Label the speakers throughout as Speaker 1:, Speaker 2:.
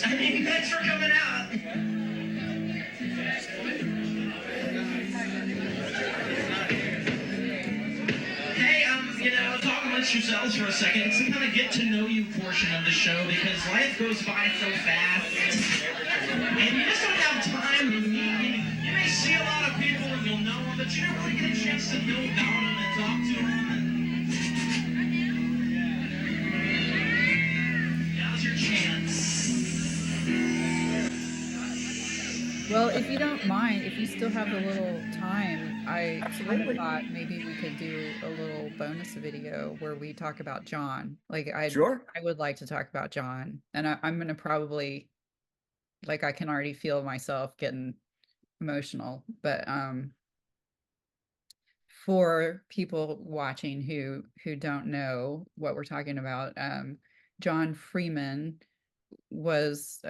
Speaker 1: I mean, thanks for coming out. Hey, talk amongst yourselves for a second. It's a kind of get to know you portion of the show because life goes by so fast. And you just don't have time to meet. You may see a lot of people and you'll know them, but you don't really get a chance to know about them and talk to them. Now's your chance.
Speaker 2: Well, if you don't mind, if you still have a little time, I kind of thought maybe we could do a little bonus video where we talk about John. Like
Speaker 3: Sure.
Speaker 2: I would like to talk about John, and I'm gonna probably, like, I can already feel myself getting emotional, but for people watching who don't know what we're talking about, John Freeman was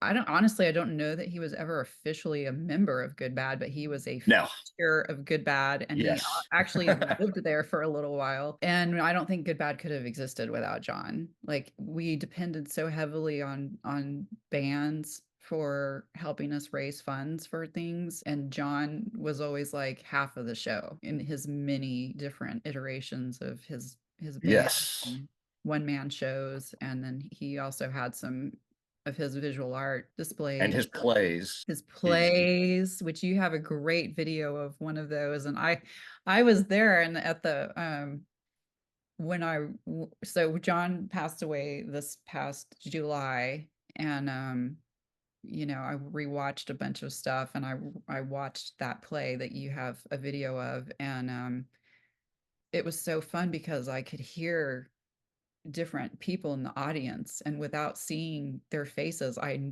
Speaker 2: I don't know that he was ever officially a member of Good Bad, but he was a
Speaker 3: No.
Speaker 2: feature of Good Bad, and
Speaker 3: Yes.
Speaker 2: he actually lived there for a little while. And I don't think Good Bad could have existed without John. Like, we depended so heavily on bands for helping us raise funds for things, and John was always like half of the show in his many different iterations of his band.
Speaker 3: Yes.
Speaker 2: One-man shows, and then he also had some of his visual art displays
Speaker 3: and his plays.
Speaker 2: Which you have a great video of one of those, and I was there, and at the so John passed away this past July, and I rewatched a bunch of stuff, and I watched that play that you have a video of, and it was so fun because I could hear different people in the audience, and without seeing their faces, I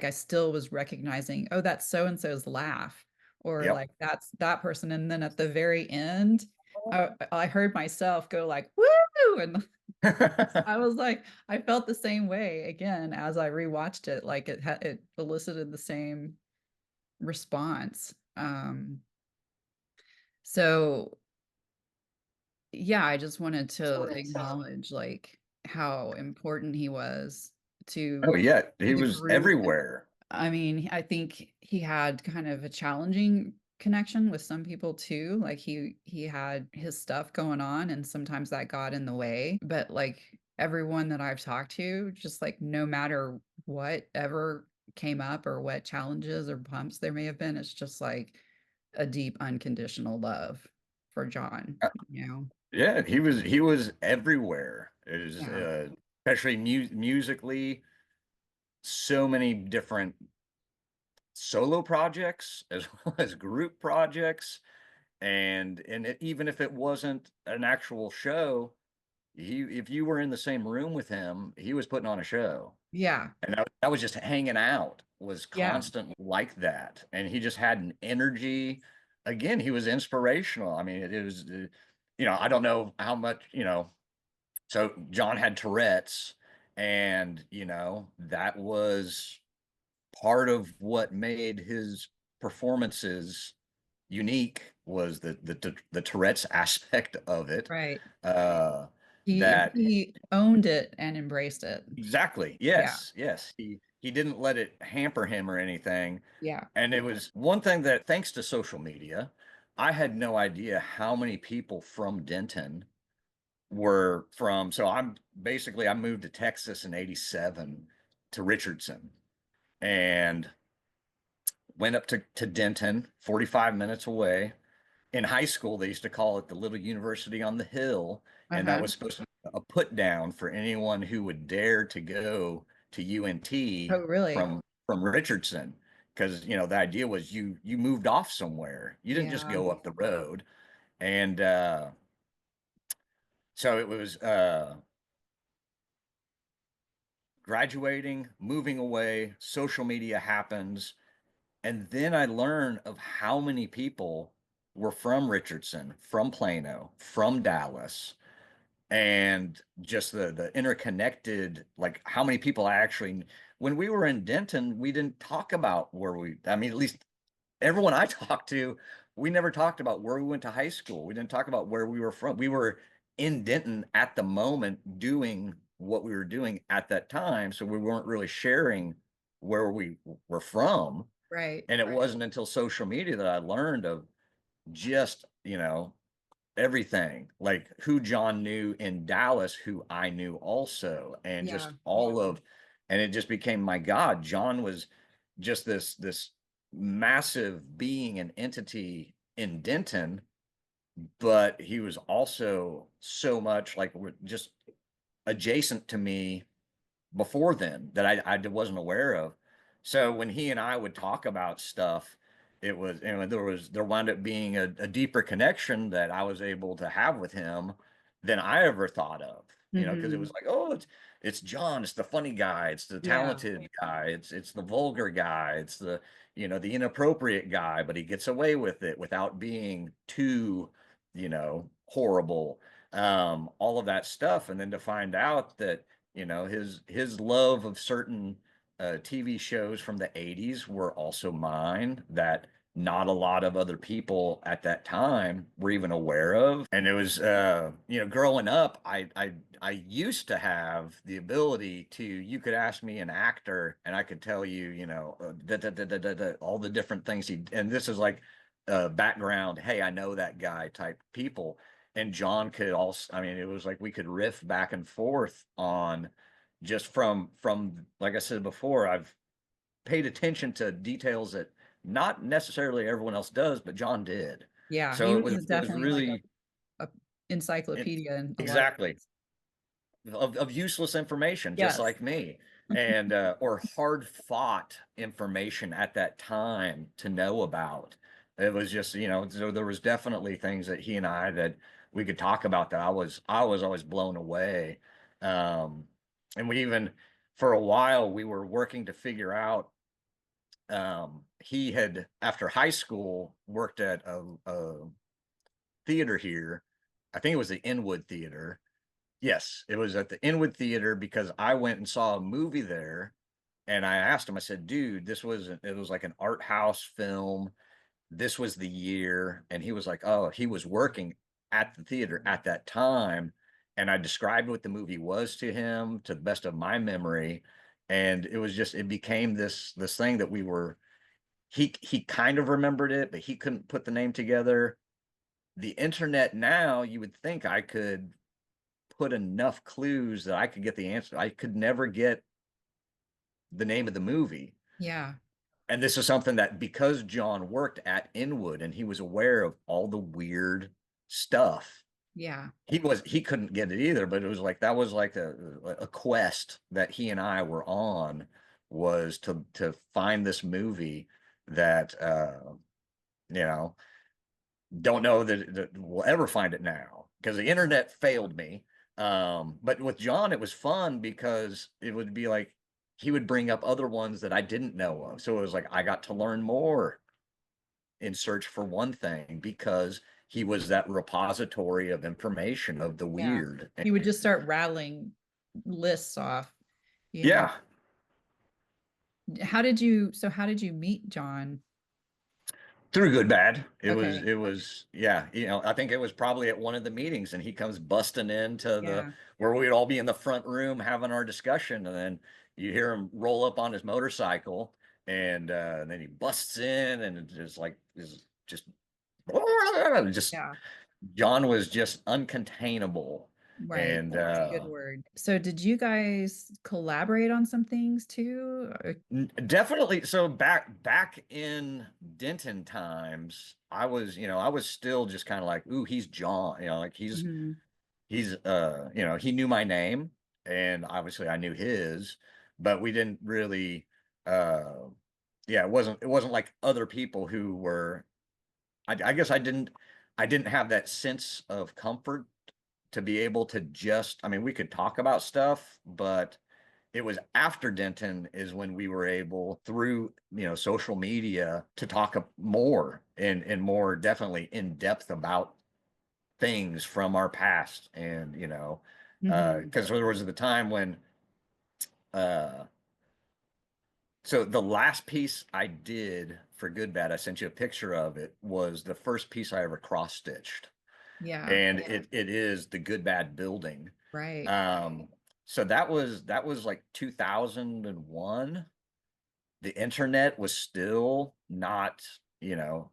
Speaker 2: still was recognizing, oh, that's so and so's laugh, or
Speaker 3: Yep.
Speaker 2: like that's that person. And then at the very end, I heard myself go like, woo, and I was like, I felt the same way again as I rewatched it. Like it elicited the same response. So yeah, I just wanted to acknowledge like how important he was to
Speaker 3: Oh yeah, he
Speaker 2: the
Speaker 3: was
Speaker 2: group.
Speaker 3: everywhere.
Speaker 2: I mean, I think he had kind of a challenging connection with some people too. Like he had his stuff going on, and sometimes that got in the way. But like everyone that I've talked to, just like no matter what ever came up or what challenges or bumps there may have been, it's just like a deep unconditional love for John, you know.
Speaker 3: Yeah, he was everywhere. It was
Speaker 2: Yeah.
Speaker 3: especially musically, so many different solo projects as well as group projects, and even if it wasn't an actual show, if you were in the same room with him, he was putting on a show.
Speaker 2: Yeah.
Speaker 3: And that was just hanging out, was
Speaker 2: Yeah.
Speaker 3: constant like that. And he just had an energy. Again, he was inspirational. I mean, it was, I don't know how much, so John had Tourette's, and, that was part of what made his performances unique, was the Tourette's aspect of it.
Speaker 2: Right.
Speaker 3: Uh,
Speaker 2: He
Speaker 3: that
Speaker 2: he owned it and embraced it.
Speaker 3: Exactly. Yes. Yes. He didn't let it hamper him or anything.
Speaker 2: Yeah.
Speaker 3: And it was one thing that, thanks to social media, I had no idea how many people from Denton were from. So I moved to Texas in '87 to Richardson, and went up to Denton, 45 minutes away. In high school, they used to call it the Little University on the Hill, and that
Speaker 2: Uh-huh.
Speaker 3: was supposed to be a put down for anyone who would dare to go to UNT
Speaker 2: Oh, really?
Speaker 3: from Richardson, because the idea was you moved off somewhere. You didn't just
Speaker 2: Yeah.
Speaker 3: go up the road, and so it was graduating, moving away. Social media happens, and then I learned of how many people were from Richardson, from Plano, from Dallas, and just the interconnected, like how many people when we were in Denton, we didn't talk about I mean, at least everyone I talked to, we never talked about where we went to high school. We didn't talk about where we were from. We were in Denton at the moment doing what we were doing at that time. So we weren't really sharing where we were from.
Speaker 2: Right.
Speaker 3: And it wasn't until social media that I learned of just, everything, like who John knew in Dallas, who I knew also, and
Speaker 2: Yeah.
Speaker 3: just all of, and it just became, my God, John was just this massive being and entity in Denton, but he was also so much like just adjacent to me before then that I wasn't aware of. So when he and I would talk about stuff, it was, there wound up being a deeper connection that I was able to have with him than I ever thought of, because it was like, oh, it's John, it's the funny guy, it's the
Speaker 2: Yeah.
Speaker 3: talented guy, it's the vulgar guy, it's the, the inappropriate guy, but he gets away with it without being too, horrible, all of that stuff. And then to find out that, his love of certain TV shows from the 80s were also mine, that not a lot of other people at that time were even aware of. And it was, growing up, I used to have the ability to, you could ask me an actor and I could tell you, all the different things and this is like background, hey, I know that guy type people. And John could also, I mean, it was like we could riff back and forth on just from like I said before, I've paid attention to details that not necessarily everyone else does, but John did.
Speaker 2: Yeah. He
Speaker 3: So
Speaker 2: was
Speaker 3: it was
Speaker 2: definitely like
Speaker 3: really
Speaker 2: a encyclopedia in a lot of
Speaker 3: exactly
Speaker 2: ways.
Speaker 3: of useless information, just
Speaker 2: Yes.
Speaker 3: like me, and or hard fought information at that time to know about. It was just, so there was definitely things that he and I that we could talk about that I was always blown away. And we even, for a while, we were working to figure out, he had, after high school, worked at a theater here. I think it was the Inwood Theater. Yes, it was at the Inwood Theater because I went and saw a movie there, and I asked him, I said, dude, it was like an art house film. This was the year. And he was like, oh, he was working at the theater at that time. And I described what the movie was to him to the best of my memory. And it was just, it became this thing that he kind of remembered it, but he couldn't put the name together. The internet now, you would think I could put enough clues that I could get the answer. I could never get the name of the movie.
Speaker 2: Yeah.
Speaker 3: And this is something that, because John worked at Inwood and he was aware of all the weird stuff,
Speaker 2: Yeah.
Speaker 3: he couldn't get it either. But it was like, that was like a quest that he and I were on, was to find this movie that you know don't know that we'll ever find it now, because the internet failed me. But with John, it was fun because it would be like he would bring up other ones that I didn't know of. So it was like I got to learn more in search for one thing, because he was that repository of information of the
Speaker 2: Yeah.
Speaker 3: weird.
Speaker 2: He would just start rattling lists off, you know.
Speaker 3: Yeah.
Speaker 2: How did you meet John?
Speaker 3: Through good bad.
Speaker 2: Okay.
Speaker 3: It was, yeah, I think it was probably at one of the meetings, and he comes busting into
Speaker 2: Yeah.
Speaker 3: where we'd all be in the front room having our discussion, and then you hear him roll up on his motorcycle, and then he busts in, and it's just like is just
Speaker 2: Yeah.
Speaker 3: John was just uncontainable.
Speaker 2: Right.
Speaker 3: And
Speaker 2: That's a good word. So did you guys collaborate on some things too?
Speaker 3: definitely. So back in Denton times, I was still just kind of like, ooh, he's John, like
Speaker 2: Mhm.
Speaker 3: he's he knew my name, and obviously I knew his, but we didn't really yeah, it wasn't like other people who were, I guess I didn't have that sense of comfort to be able to just, I mean, we could talk about stuff, but it was after Denton is when we were able, through, social media, to talk more and more definitely in depth about things from our past. And,
Speaker 2: Mhm.
Speaker 3: because there was the time when, uh, so the last piece I did for Good Bad, I sent you a picture of it, was the first piece I ever cross stitched.
Speaker 2: Yeah.
Speaker 3: And it is the Good Bad building.
Speaker 2: Right.
Speaker 3: Um, So that was like 2001. The internet was still not,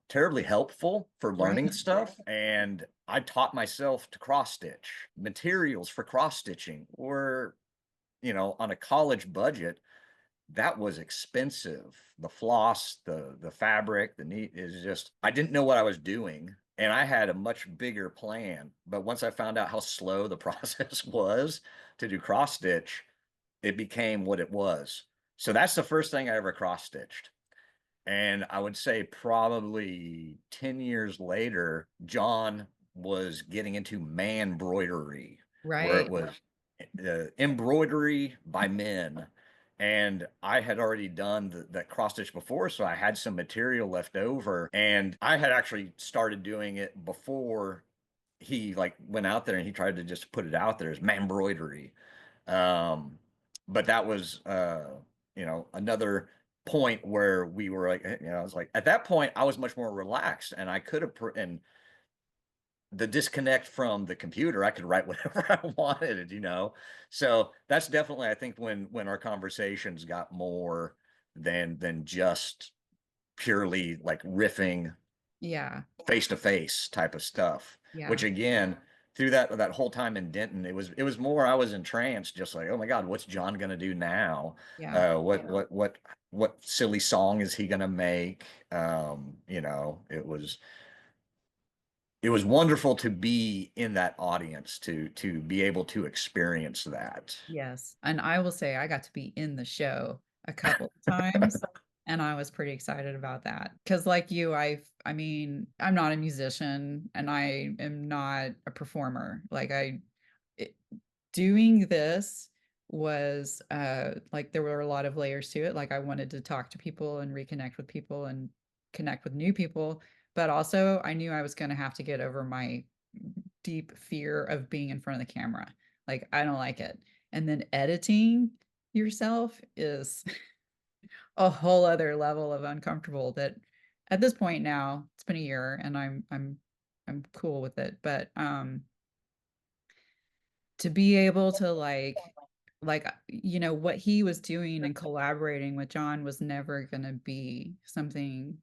Speaker 3: terribly helpful for learning
Speaker 2: Right.
Speaker 3: stuff. And I taught myself to cross stitch. Materials for cross stitching were, on a college budget, that was expensive. The floss, the fabric, the neat is just, I didn't know what I was doing. And I had a much bigger plan. But once I found out how slow the process was to do cross stitch, it became what it was. So that's the first thing I ever cross stitched. And I would say probably 10 years later, John was getting into man embroidery, where it
Speaker 2: Right.
Speaker 3: was embroidery by men. And I had already done that cross stitch before, so I had some material left over. And I had actually started doing it before he like went out there and he tried to just put it out there as man embroidery. Um, but that was, another point where we were like, I was like, at that point, I was much more relaxed and I could have, and the disconnect from the computer, I could write whatever I wanted. So that's definitely, I think, when our conversations got more than just purely like riffing
Speaker 2: Yeah.
Speaker 3: face to face type of stuff, which
Speaker 2: Yeah.
Speaker 3: again, through that whole time in Denton, it was more, I was entranced, just like, oh my God, what's John gonna do now?
Speaker 2: Yeah.
Speaker 3: What silly song is he gonna make? It was wonderful to be in that audience, to be able to experience that.
Speaker 2: Yes. And I will say I got to be in the show a couple of times and I was pretty excited about that. Cause like you, I mean, I'm not a musician and I am not a performer. Like it, doing this was like there were a lot of layers to it. Like I wanted to talk to people and reconnect with people and connect with new people, but also I knew I was going to have to get over my deep fear of being in front of the camera. Like I don't like it. And then editing yourself is a whole other level of uncomfortable that at this point now it's been a year and I'm cool with it, but to be able to what he was doing and collaborating with John was never going to be something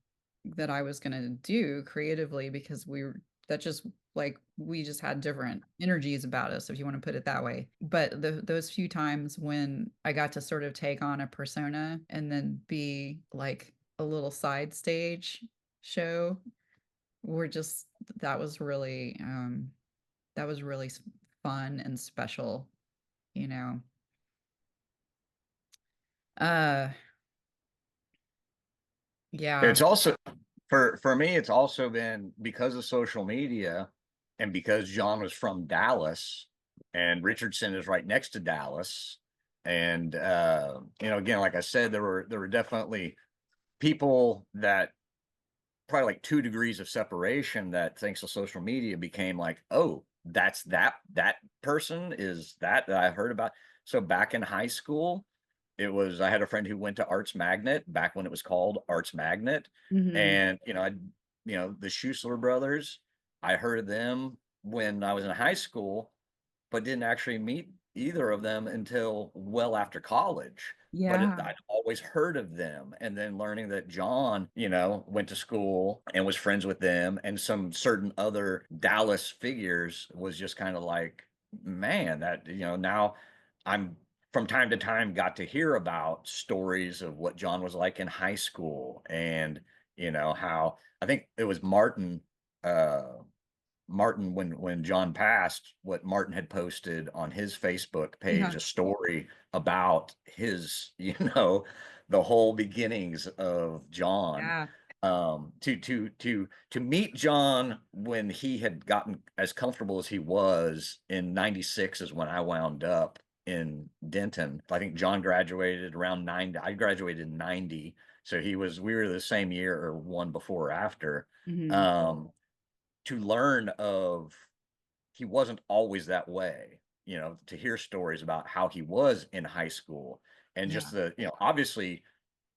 Speaker 2: that I was going to do creatively because we just had different energies about us, if you want to put it that way. But those few times when I got to sort of take on a persona and then be like a little side stage show were just that was really that was really fun and special, you know. Uh yeah.
Speaker 3: It's also, for me, it's also been because of social media and because John was from Dallas and Richardson is right next to Dallas. And again, like I said, there were definitely people that probably like 2 degrees of separation that thanks to social media became like, oh, that's that person is that I heard about. So back in high school, I had a friend who went to Arts Magnet back when it was called Arts Magnet.
Speaker 2: Mhm.
Speaker 3: And the Schuessler brothers, I heard of them when I was in high school, but didn't actually meet either of them until well after college. But
Speaker 2: Yeah.
Speaker 3: I'd always heard of them. And then learning that John, went to school and was friends with them and some certain other Dallas figures was just kind of like, man, that, now I'm from time to time got to hear about stories of what John was like in high school and, how I think it was Martin, when John passed, what Martin had posted on his Facebook page,
Speaker 2: Yeah.
Speaker 3: a story about his, the whole beginnings of John.
Speaker 2: Yeah.
Speaker 3: To meet John when he had gotten as comfortable as he was in '96 is when I wound up in Denton. I think John graduated around 90. I graduated in '90, so we were the same year or one before or after.
Speaker 2: Mhm.
Speaker 3: Um, to learn of he wasn't always that way, to hear stories about how he was in high school and
Speaker 2: Yeah.
Speaker 3: just obviously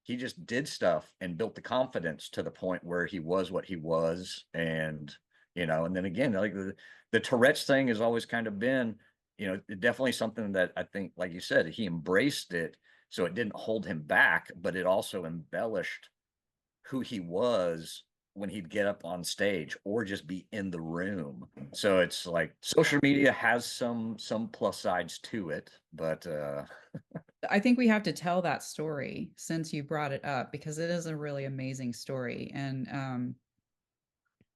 Speaker 3: he just did stuff and built the confidence to the point where he was what he was. And then again, like the Tourette's thing has always kind of been, definitely something that I think, like you said, he embraced it. So it didn't hold him back, but it also embellished who he was when he'd get up on stage or just be in the room. So it's like social media has some plus sides to it, but
Speaker 2: I think we have to tell that story since you brought it up, because it is a really amazing story. And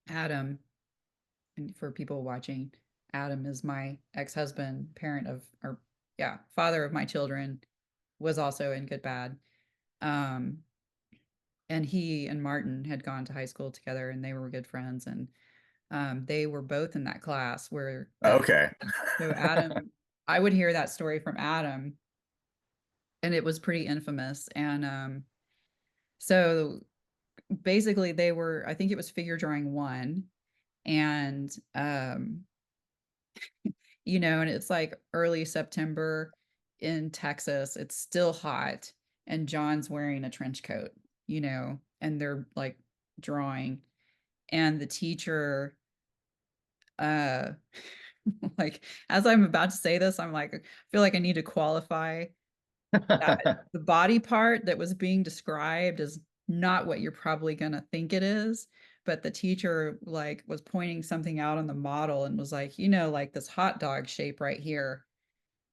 Speaker 2: Adam, and for people watching, Adam is my ex-husband, parent of, or yeah, father of my children, was also in Good Bad. Um, and he and Martin had gone to high school together, and they were good friends. And they were both in that class where that.
Speaker 3: okay.
Speaker 2: So Adam, I would hear that story from Adam, and it was pretty infamous. And so basically, they were, I think it was figure drawing one, and and it's like early September in Texas. It's still hot, and John's wearing a trench coat, and they're like drawing, and the teacher, uh, like, as I'm about to say this, I'm like, I feel like I need to qualify that the body part that was being described is not what you're probably going to think it is. But the teacher like was pointing something out on the model and was like, like this hot dog shape right here.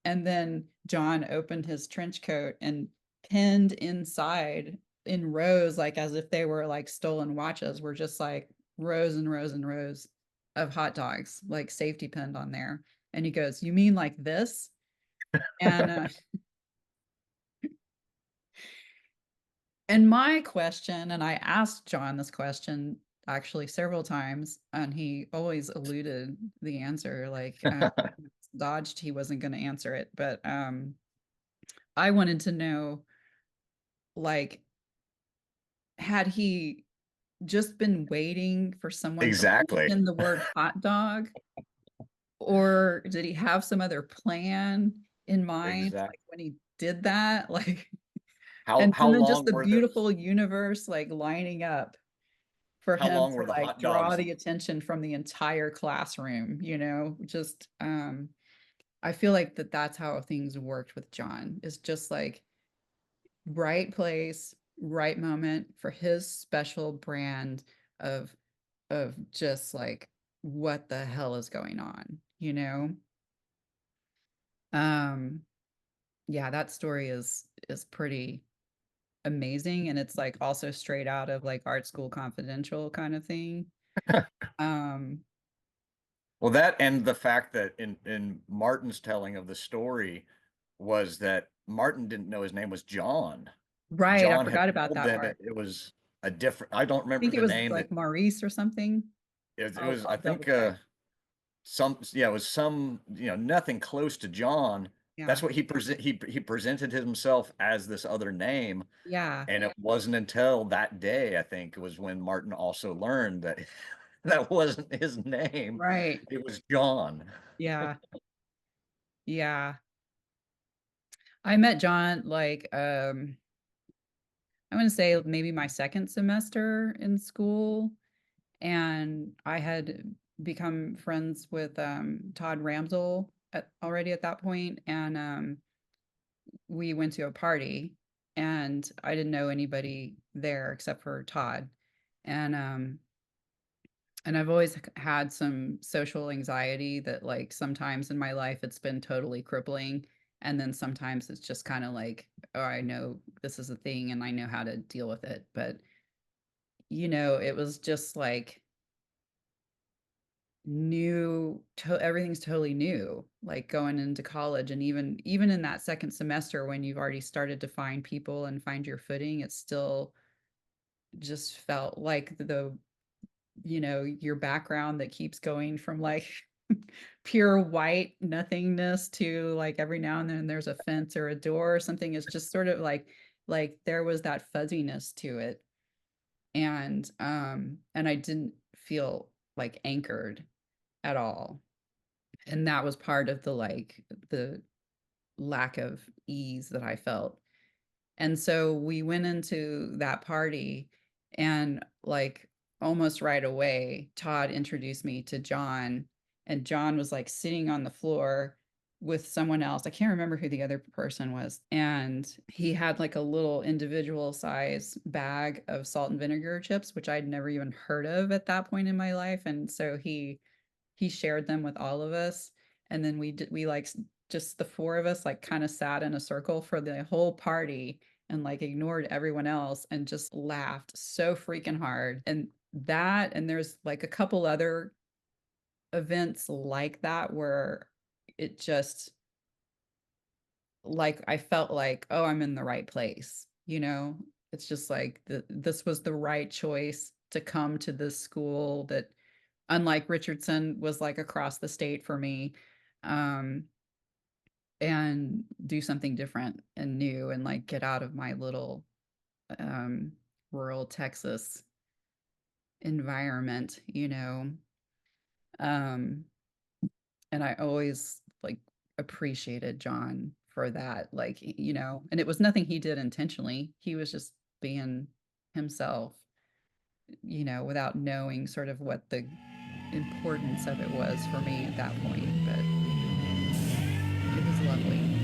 Speaker 2: And then John opened his trench coat and pinned inside in rows, like as if they were like stolen watches, were just like rows and rows and rows of hot dogs, like safety pinned on there. And he goes, "You mean like this?" And my question, and I asked John this question actually several times, and he always eluded the answer, like dodged, he wasn't going to answer it. But I wanted to know, like, had he just been waiting for someone to
Speaker 3: Exactly.
Speaker 2: mention the word hot dog, or did he have some other plan in mind,
Speaker 3: Exactly.
Speaker 2: like when he did that, like,
Speaker 3: How
Speaker 2: and then just
Speaker 3: long
Speaker 2: the
Speaker 3: were those
Speaker 2: beautiful universe like lining up for
Speaker 3: how
Speaker 2: him
Speaker 3: long
Speaker 2: to
Speaker 3: were the
Speaker 2: like
Speaker 3: hot
Speaker 2: draw
Speaker 3: dogs?
Speaker 2: the attention from the entire classroom, just I feel like that's how things worked with John, is just like right place, right moment for his special brand of just like what the hell is going on. Um yeah, that story is pretty amazing, and it's like also straight out of like Art School Confidential kind of thing. Um
Speaker 3: Well, that and the fact that in Martin's telling of the story was that Martin didn't know his name was John.
Speaker 2: right, I
Speaker 3: John had
Speaker 2: forgot about
Speaker 3: told
Speaker 2: that
Speaker 3: them
Speaker 2: part.
Speaker 3: it was a different, I don't
Speaker 2: I
Speaker 3: remember
Speaker 2: think it
Speaker 3: the
Speaker 2: was
Speaker 3: name that
Speaker 2: like Maurice or something.
Speaker 3: it
Speaker 2: I'll
Speaker 3: was, I
Speaker 2: I'll double
Speaker 3: think
Speaker 2: check.
Speaker 3: it was some, nothing close to John.
Speaker 2: Yeah.
Speaker 3: That's what he presented himself as this other name.
Speaker 2: Yeah.
Speaker 3: And it wasn't until that day, I think, was when Martin also learned that that wasn't his name.
Speaker 2: Right.
Speaker 3: It was John.
Speaker 2: Yeah. Yeah. I met John like I want to say maybe my second semester in school, and I had become friends with Todd Ramsel already at that point, and we went to a party, and I didn't know anybody there except for Todd. And I've always had some social anxiety that like sometimes in my life it's been totally crippling, and then sometimes it's just kind of like, oh, I know this is a thing and I know how to deal with it. But it was just like everything's totally new, like going into college. And even in that second semester when you've already started to find people and find your footing, it still just felt like your background that keeps going from like pure white nothingness to like every now and then there's a fence or a door or something. It's just sort of like there was that fuzziness to it. And I didn't feel like anchored at all. And that was part of the lack of ease that I felt. And so we went into that party, and like almost right away, Todd introduced me to John, and John was like sitting on the floor with someone else. I can't remember who the other person was. And he had like a little individual size bag of salt and vinegar chips, which I'd never even heard of at that point in my life. And so he shared them with all of us. And then we like just the four of us like kind of sat in a circle for the whole party and like ignored everyone else and just laughed so freaking hard. And there's like a couple other events like that where it just like I felt like, oh, I'm in the right place, you know? It's just like this was the right choice to come to this school that, unlike Richardson, was like across the state for me, um, and do something different and new and like get out of my little um, rural Texas environment, you know? Um, and I always like appreciated John for that. Like, you know, and it was nothing he did intentionally. He was just being himself, you know, without knowing sort of what the importance of it was for me at that point. But it was lovely.